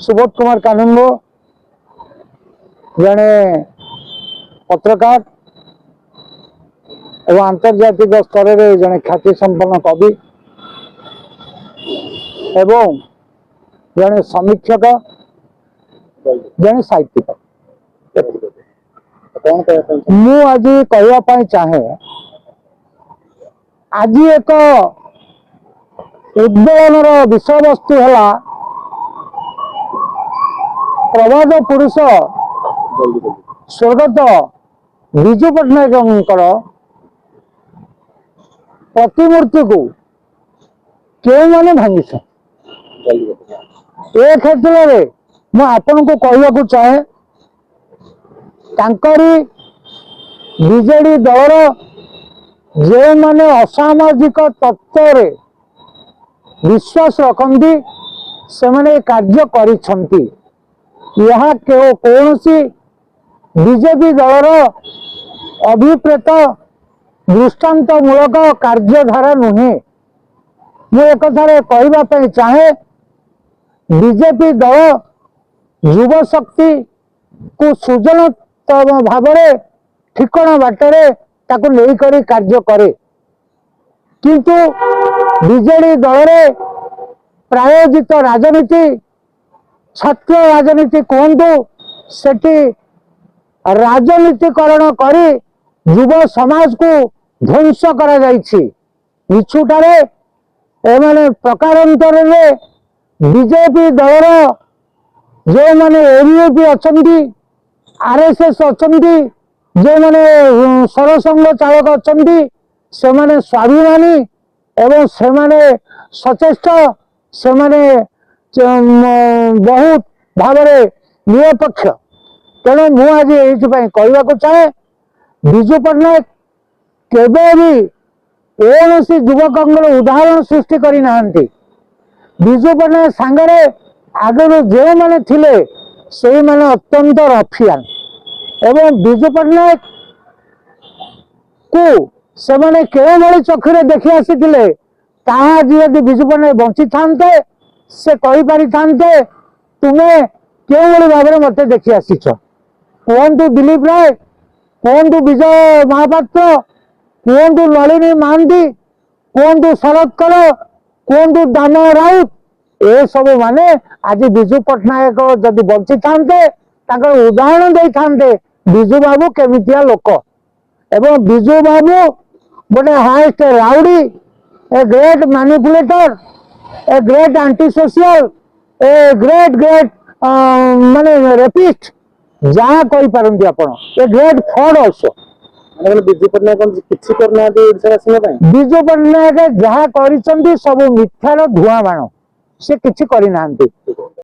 सुबोध कुमार कानुंगो जड़े पत्रकार एवं आंतर्जातिक स्तर में जड़े ख्याति संपन्न कवि एवं जड़े समीक्षक जड़े साहित्यिक मु आज कहवाई चाहे आज एक उद्वेलन विषय वस्तु है प्रवाद पुरुष स्वर्गत विजु पट्टनायक प्रतिमूर्ति को क्यों मैंने भांगी ए क्षेत्र में मु आपन को कहवाक चाहे बीजेडी दल जो मैंने असामाजिक तत्व विश्वास रखती से मैंने कार्य करिछंती यह कौन सी बीजेपी दलर अभिप्रेत दृष्टांतमूलक कार्यधारा नुहे मु एक कहवाई चाहे बीजेपी दल युव शक्ति को सृजनतम भाव ठिकणा बाटरे ताको लेकर कार्य करे किंतु बीजेडी दल प्रायोजित राजनीति छात्र राजनीति कहतु सेठी राजनीतिकरण करी युव समाज को ध्वंस करा जाइछि मिछुटारे एमाने प्रकारांतर में बीजेपी दलर जो माने एबीवीपी अछंती आरएसएस अछंती जो माने सरसंघ चालक अछंती से माने स्वाभिमानी एवं से माने सचेष्ट से माने बहुत भावरे निरपेक्ष तेणु मु आज ये कहवाक चाहे विजु पट्टनायक केबे भी कौन सी युवकों उदाहरण सृष्टि करना विजु पट्टनायक सांगरे आगे जो मैंने थिले से माने अत्यंत रफियान एवं विजु पट्टनायक को से माने केउ भली चक्षुरे देखि आसीथिले ताहा आज यदि विजु पट्टनायक बंची थांते से कहि पारि थांते तुमे केउ भली भाबरे मते देखि आसीछ कहतु दिलीप राय कहतु विजय महापात्र कहतु नलिनी महांती कहतु शरद कल कहतु दाम राउत ए सब माने आज विजु पट्टनायक जदि बंची थांते उदाहरण दे थांते विजु बाबू केमितिया लोक एवं विजु बाबू गोटे highest rowdy a great manipulator a great anti social a great great माने रेपिस्ट जहाँ कही पारंती आपण a great fraud also Biju Patnaik किछि करना विजु पट्टनायक जहाँ करिसंती सब मिथ्यार धुआं बाण से किछि करि नांती।